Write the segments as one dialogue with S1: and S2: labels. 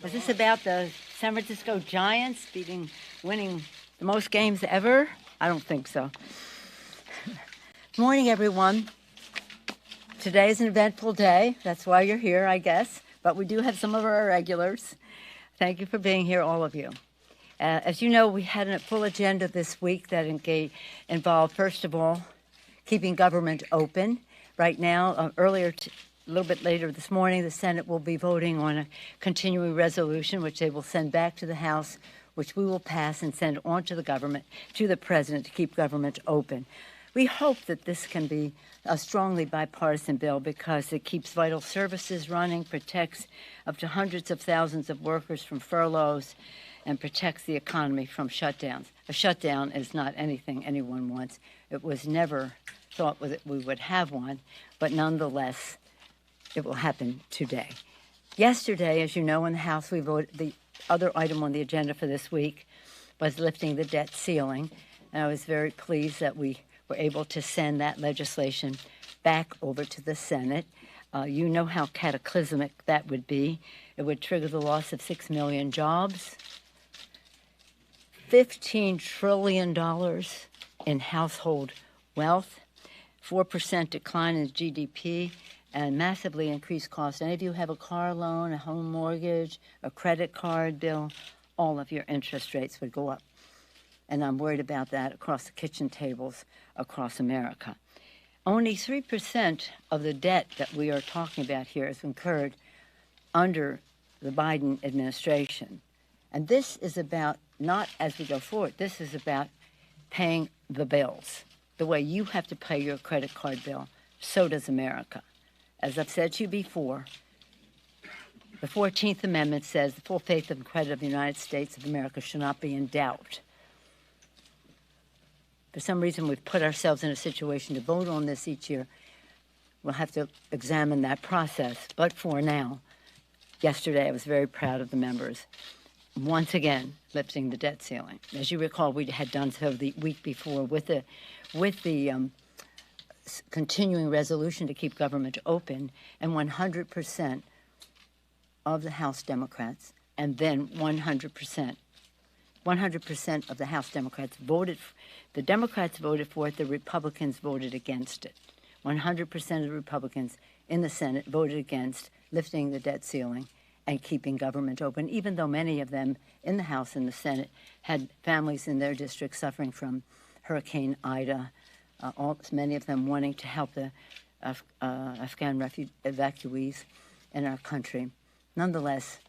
S1: Is this about the San Francisco Giants winning the most games ever? I don't think so. Good morning, everyone. Today is an eventful day. That's why you're here, I guess. But we do have some of our regulars. Thank you for being here, all of you. As you know, we had a full agenda this week that involved, first of all, keeping government open. Right now, a little bit later this morning, the Senate will be voting on a continuing resolution, which they will send back to the House, which we will pass and send on to the government, to the president, to keep government open. We hope that this can be a strongly bipartisan bill because it keeps vital services running, protects up to hundreds of thousands of workers from furloughs, and protects the economy from shutdowns. A shutdown is not anything anyone wants. It was never thought that we would have one, but nonetheless, it will happen today. Yesterday, as you know, in the House, we voted. The other item on the agenda for this week was lifting the debt ceiling, and I was very pleased that we were able to send that legislation back over to the Senate. You know how cataclysmic that would be. It would trigger the loss of 6 million jobs, $15 trillion in household wealth, 4% decline in GDP, and massively increased costs. Any of you have a car loan, a home mortgage, a credit card bill, all of your interest rates would go up. And I'm worried about that across the kitchen tables across America. Only 3% of the debt that we are talking about here is incurred under the Biden administration. And this is about, not as we go forward, this is about paying the bills. The way you have to pay your credit card bill, so does America. As I've said to you before, the 14th Amendment says the full faith and credit of the United States of America should not be in doubt. For some reason, we've put ourselves in a situation to vote on this each year. We'll have to examine that process. But for now, yesterday I was very proud of the members, once again, lifting the debt ceiling. As you recall, we had done so the week before with the continuing resolution to keep government open, and 100% of the House Democrats, and then 100% of the House Democrats voted. The Democrats voted for it. The Republicans voted against it. 100% of the Republicans in the Senate voted against lifting the debt ceiling and keeping government open, even though many of them in the House and the Senate had families in their districts suffering from Hurricane Ida, many of them wanting to help the Afghan evacuees in our country. Nonetheless,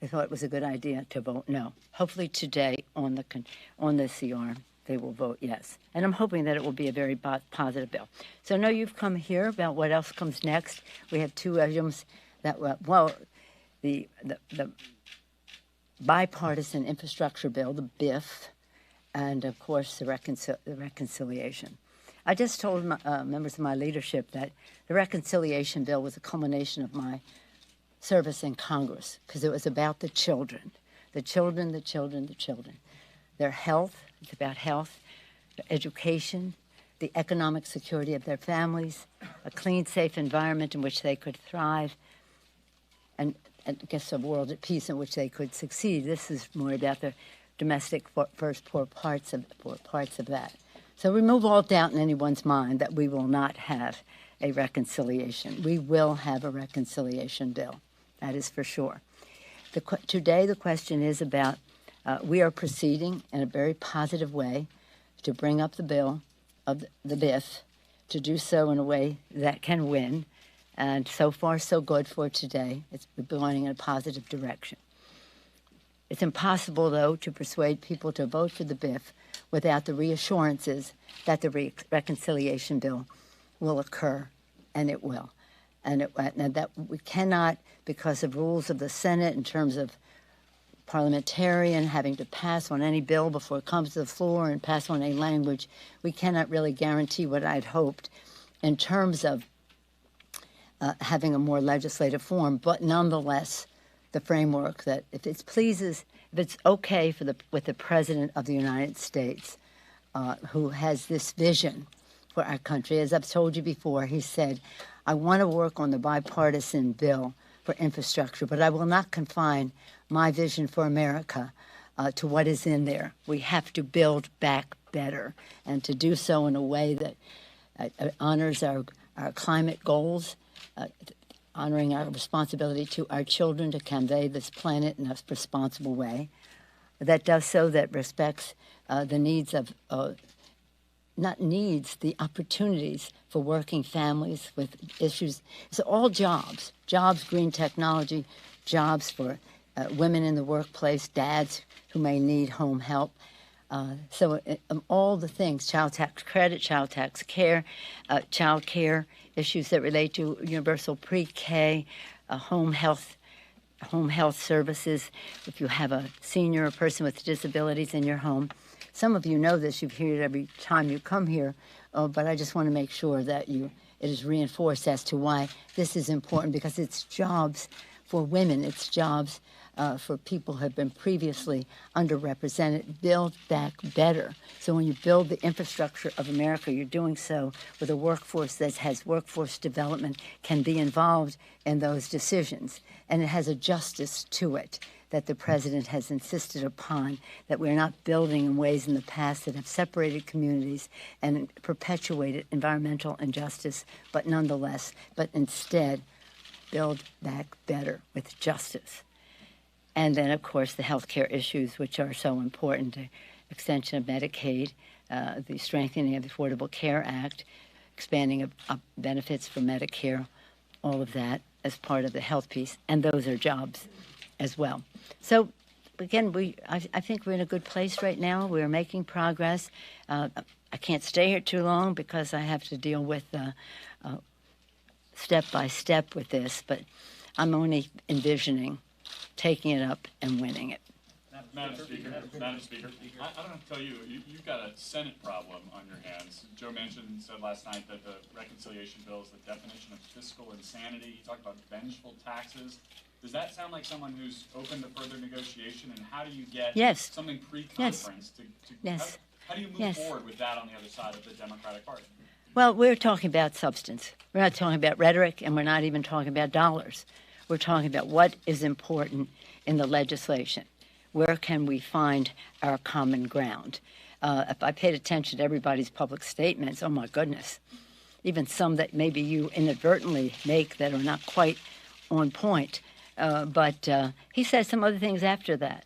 S1: they thought it was a good idea to vote no. Hopefully today on the CR, they will vote yes. And I'm hoping that it will be a very positive bill. So I know you've come here about what else comes next. We have two items that, the bipartisan infrastructure bill, the BIF, and of course the reconciliation. I just told members of my leadership that the reconciliation bill was a culmination of my service in Congress because it was about the children, the children. Their health, it's about health, their education, the economic security of their families, a clean, safe environment in which they could thrive, and I guess a world at peace in which they could succeed. This is more about the domestic first poor parts of that. So remove all doubt in anyone's mind that we will not have a reconciliation. We will have a reconciliation bill. That is for sure. Today the question is about, we are proceeding in a very positive way to bring up the bill of the BIF, to do so in a way that can win. And so far, so good for today. It's going in a positive direction. It's impossible, though, to persuade people to vote for the BIF without the reassurances that the reconciliation bill will occur, and it will. And that we cannot, because of rules of the Senate in terms of parliamentarian having to pass on any bill before it comes to the floor and pass on any language, we cannot really guarantee what I'd hoped in terms of having a more legislative form, but nonetheless, the framework that if it's okay with the President of the United States, who has this vision for our country. As I've told you before, he said, I want to work on the bipartisan bill for infrastructure, but I will not confine my vision for America to what is in there. We have to build back better, and to do so in a way that honors our climate goals, honoring our responsibility to our children to convey this planet in a responsible way, that does so that respects the needs of, not needs, the opportunities for working families with issues. It's all jobs, green technology, jobs for women in the workplace, dads who may need home help. So all the things, child tax credit, child tax care, child care issues that relate to universal pre-K, home health services. If you have a senior or person with disabilities in your home, some of you know this, you hear it every time you come here, but I just want to make sure that it is reinforced as to why this is important, because it's jobs for women, it's jobs for people who have been previously underrepresented. Build back better. So when you build the infrastructure of America, you're doing so with a workforce that has workforce development, can be involved in those decisions, and it has a justice to it that the president has insisted upon, that we're not building in ways in the past that have separated communities and perpetuated environmental injustice, but instead build back better with justice. And then, of course, the health care issues, which are so important, the extension of Medicaid, the strengthening of the Affordable Care Act, expanding of benefits for Medicare, all of that as part of the health piece, and those are jobs as well. So, again, I think we're in a good place right now. We're making progress. I can't stay here too long because I have to deal with step by step with this, but I'm only envisioning taking it up and winning it.
S2: Madam Speaker, I don't have to tell you, you've got a Senate problem on your hands. Joe Manchin said last night that the reconciliation bill is the definition of fiscal insanity. He talked about vengeful taxes. Does that sound like someone who's open to further negotiation? And how do you get something pre-conference how do you move forward with that on the other side of the Democratic Party?
S1: Well, we're talking about substance. We're not talking about rhetoric, and we're not even talking about dollars. We're talking about what is important in the legislation. Where can we find our common ground? If I paid attention to everybody's public statements, oh my goodness, even some that maybe you inadvertently make that are not quite on point. But he said some other things after that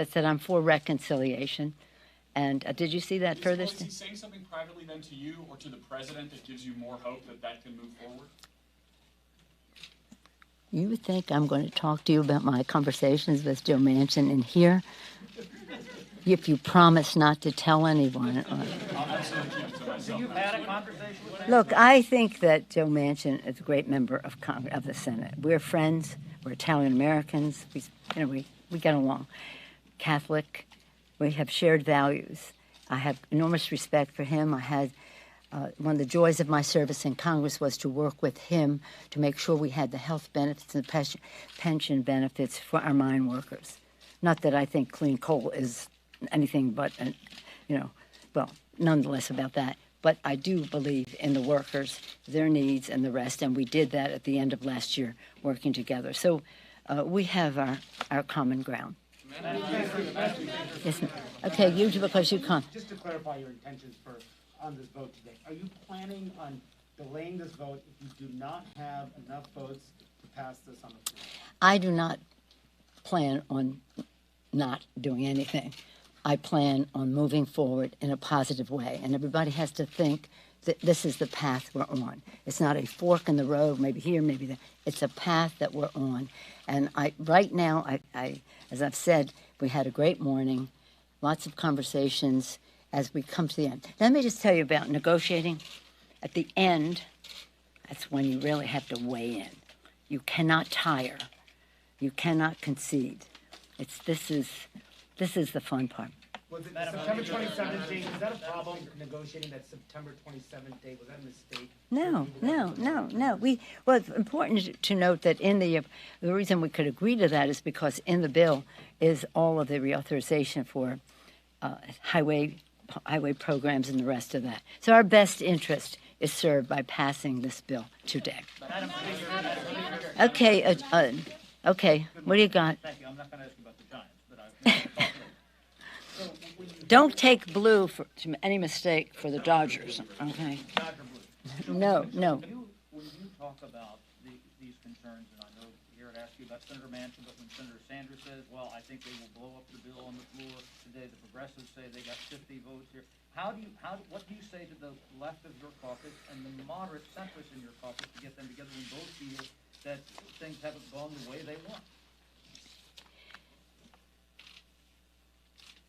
S1: said, I'm for reconciliation. And did you see that further?
S2: Is he saying something privately then to you or to the president that gives you more hope that can move forward?
S1: You would think I'm going to talk to you about my conversations with Joe Manchin in here, if you promise not to tell anyone.
S3: So you've had a conversation with him?
S1: Look, I think that Joe Manchin is a great member of the Senate. We're friends. We're Italian Americans. We get along. Catholic. We have shared values. I have enormous respect for him. I had one of the joys of my service in Congress was to work with him to make sure we had the health benefits and the pension benefits for our mine workers. Not that I think clean coal is anything but, nonetheless about that. But I do believe in the workers, their needs, and the rest, and we did that at the end of last year, working together. So we have our common ground. Yes. Okay, you because you can't.
S3: Just to clarify your intentions on this vote today, are you planning on delaying this vote if you do not have enough votes to pass this on the floor?
S1: I do not plan on not doing anything. I plan on moving forward in a positive way, and everybody has to think that this is the path we're on. It's not a fork in the road, maybe here, maybe there. It's a path that we're on. And right now, as I've said, we had a great morning, lots of conversations as we come to the end. Let me just tell you about negotiating. At the end, that's when you really have to weigh in. You cannot tire. You cannot concede. This is the fun part.
S3: Was it September 27th date? Was that a problem negotiating that September 27th date? Was that a mistake?
S1: No. Well, it's important to note that in the reason we could agree to that is because in the bill is all of the reauthorization for highway programs and the rest of that. So our best interest is served by passing this bill today. Okay, okay, what do you got?
S4: Thank you. I'm not going to ask you about the Giants, but I. So when you
S1: Don't take blue for any mistake for the Dodgers, okay?
S4: Dodger Blue.
S1: No, no.
S4: When you talk about these concerns, and I know here I'd ask you about Senator Manchin, but when Senator Sanders says, well, I think they will blow up the bill on the floor today, the progressives say they got 50 votes here. What do you say to the left of your caucus and the moderate centrists in your caucus to get them together and both feel that things haven't gone the way they want?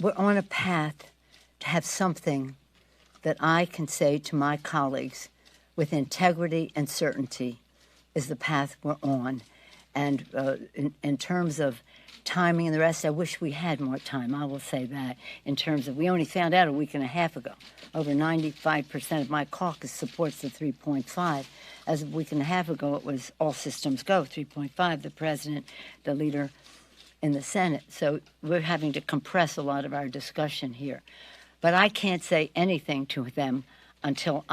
S1: We're on a path to have something that I can say to my colleagues with integrity and certainty is the path we're on. And in terms of timing and the rest, I wish we had more time. I will say that in terms of, we only found out a week and a half ago. Over 95% of my caucus supports the 3.5. As a week and a half ago, it was all systems go, 3.5, the president, the leader in the Senate. So we're having to compress a lot of our discussion here. But I can't say anything to them until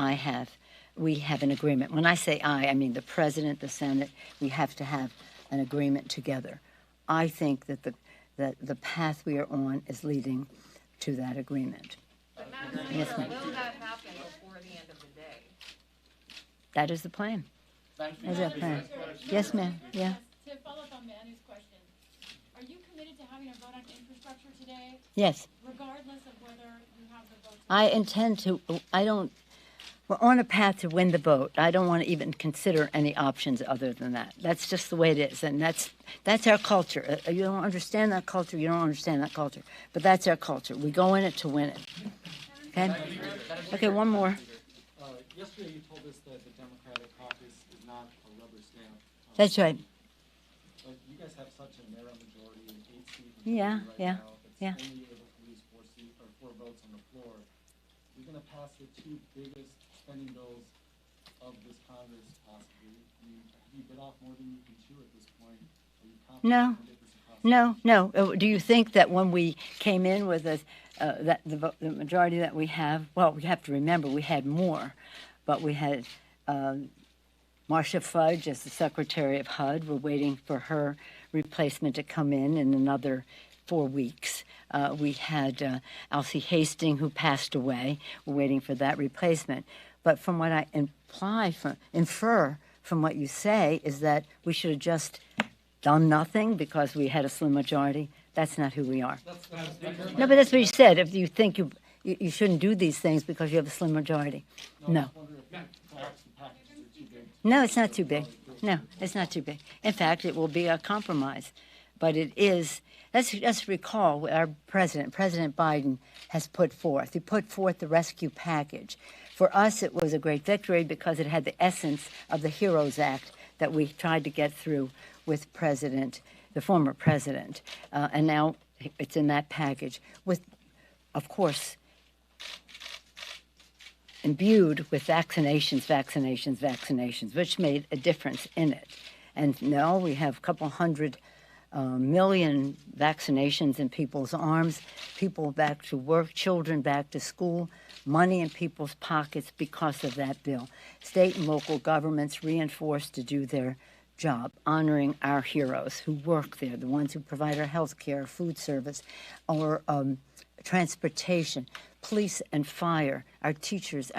S1: we have an agreement. When I say I mean the president, the Senate. We have to have an agreement together. I think that the path we are on is leading to that agreement.
S5: But Madam
S1: Yes,
S5: Speaker,
S1: ma'am.
S5: will that happen before the end of the day?
S1: That is the plan.
S2: Thank you.
S1: Is that plan? Yes, ma'am. Yeah.
S6: To follow up on Manny's question, are you committed to having a vote on infrastructure today,
S1: Yes.
S6: regardless of whether you have the vote?
S1: I intend to. We're on a path to win the vote. I don't want to even consider any options other than that. That's just the way it is, and that's our culture. You don't understand that culture, you don't understand that culture. But that's our culture. We go in it to win it. Okay? Okay, one more.
S7: Yesterday you told us that the Democratic caucus is not a rubber stamp.
S1: That's right.
S7: But you guys have such a narrow majority, an 8-seat
S1: Yeah,
S7: majority right
S1: yeah,
S7: now.
S1: yeah.
S7: That's only able to lose 4 votes on the floor. You're going to pass the 2 biggest spending bills of this Congress, possibly. I mean, have you bit off more than you can chew at this point? Are you confident
S1: No.
S7: you can get this across?
S1: No. Do you think that when we came in with the majority that we have, well, we have to remember we had more, but we had Marcia Fudge as the Secretary of HUD. We're waiting for her replacement to come in another 4 weeks. We had Elsie Hastings, who passed away. We're waiting for that replacement. But from what I infer from what you say is that we should have just done nothing because we had a slim majority. That's not who we are. No, but that's what you said. If you think you shouldn't do these things because you have a slim majority. No.
S7: I just wonder if perhaps the packages are too big.
S1: No, it's not too big. No, it's not too big. In fact, it will be a compromise. But it is, let's recall our President Biden has put forth. He put forth the rescue package. For us, it was a great victory because it had the essence of the HEROES Act that we tried to get through with the former president. And now it's in that package with, of course, imbued with vaccinations, which made a difference in it. And now we have a couple hundred million vaccinations in people's arms, people back to work, children back to school, money in people's pockets because of that bill. State and local governments reinforced to do their job, honoring our heroes who work there, the ones who provide our health care, food service, or transportation, police and fire, our teachers.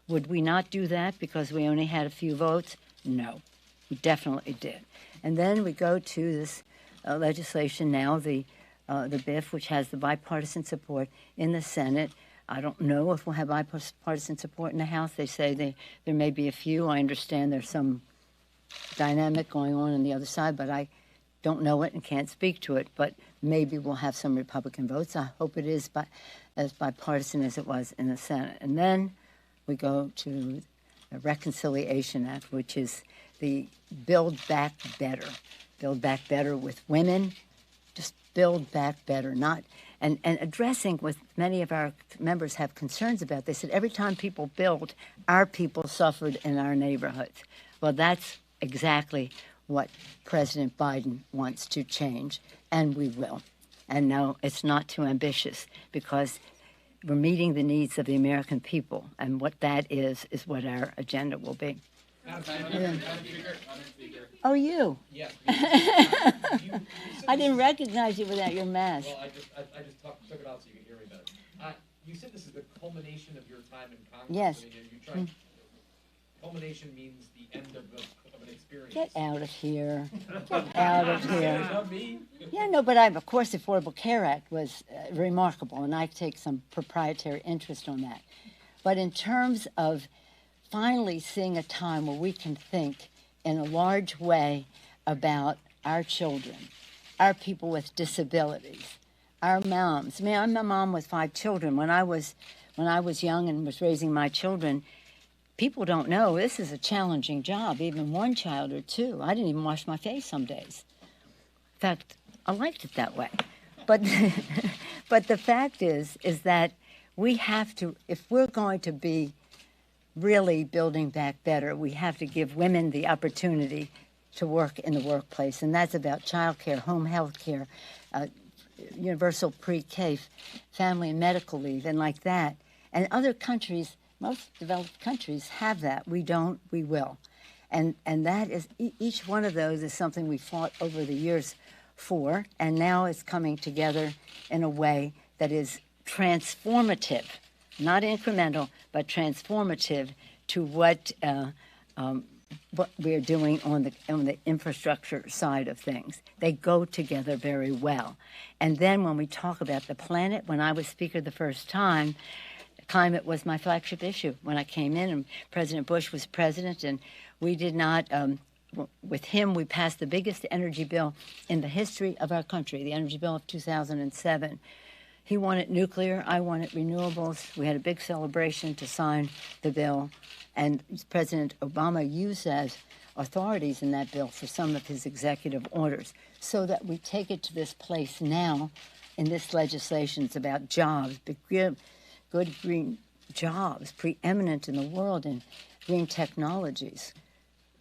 S1: Would we not do that because we only had a few votes? No, we definitely did. And then we go to this legislation now, the BIF, which has the bipartisan support in the Senate. I don't know if we'll have bipartisan support in the House. They say there may be a few. I understand there's some dynamic going on the other side, but I don't know it and can't speak to it. But maybe we'll have some Republican votes. I hope it is as bipartisan as it was in the Senate. And then we go to the Reconciliation Act, which is the Build Back Better with women, just build back better, not and addressing what many of our members have concerns about. They said every time people build, our people suffered in our neighborhoods. Well, that's exactly what President Biden wants to change, and we will. And no, it's not too ambitious because we're meeting the needs of the American people, and what that is what our agenda will be. Oh, you?
S8: Yes.
S1: I didn't recognize you without your mask.
S8: Well, I just took it off so you could hear me better. You said this is the culmination of your time in Congress.
S1: Yes.
S8: I mean, you tried, culmination means the end of an experience.
S1: Get out of here. Get out of here.
S8: Not me.
S1: Yeah, no, but of course, the Affordable Care Act was remarkable, and I take some proprietary interest on that. But in terms of finally seeing a time where we can think in a large way about our children, our people with disabilities, our moms. I mean, I'm a mom with 5 children. When I was young and was raising my children, people don't know this is a challenging job, even 1 child or 2. I didn't even wash my face some days. In fact, I liked it that way. But but the fact is that we have to, if we're going to be really building back better, we have to give women the opportunity to work in the workplace, and that's about child care, home health care, universal pre-K, family and medical leave, and like that. And other countries, most developed countries have that. We don't, we will. And that is, each one of those is something we fought over the years for, and now it's coming together in a way that is transformative, not incremental, but transformative to what we're doing on the infrastructure side of things. They go together very well. And then when we talk about the planet, when I was speaker the first time, climate was my flagship issue. When I came in and President Bush was president, and we did not, with him, we passed the biggest energy bill in the history of our country, the energy bill of 2007. He wanted nuclear, I wanted renewables. We had a big celebration to sign the bill, and President Obama used as authorities in that bill for some of his executive orders, so that we take it to this place now in this legislation. It's about jobs, good green jobs, preeminent in the world in green technologies,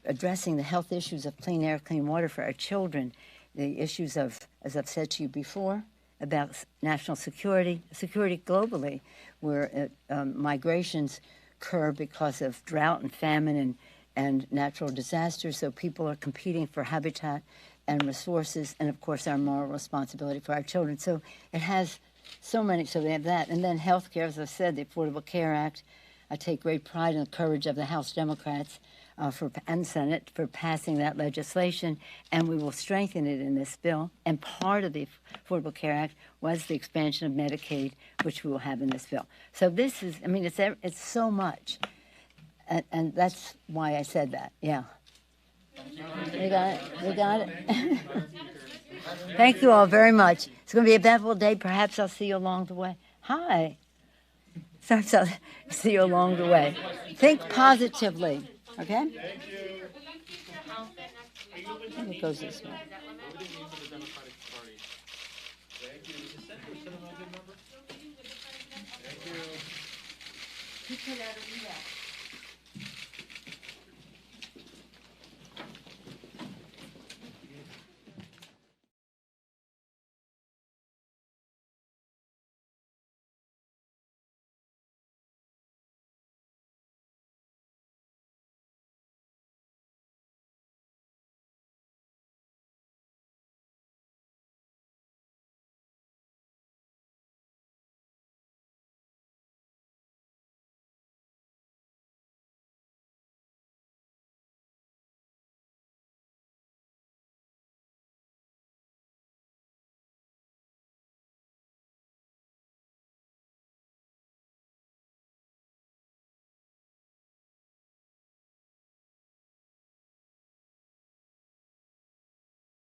S1: addressing the health issues of clean air, clean water for our children, the issues of, as I've said to you before, about national security globally, where migrations occur because of drought and famine and natural disasters, so people are competing for habitat and resources, and of course our moral responsibility for our children. So it has so many, so we have that. And then health care, as I said, the Affordable Care Act. I take great pride in the courage of the House Democrats and Senate for passing that legislation, and we will strengthen it in this bill. And part of the Affordable Care Act was the expansion of Medicaid, which we will have in this bill. So this is, I mean, it's so much, and that's why I said that. Yeah. We got it. We got it. Thank you all very much. It's going to be a eventful day. Perhaps I'll see you along the way. Hi. Perhaps I'll see you along the way. Think positively. Okay?
S7: Thank you.
S1: I think it goes this way.
S7: Thank you.
S1: He put out a readout.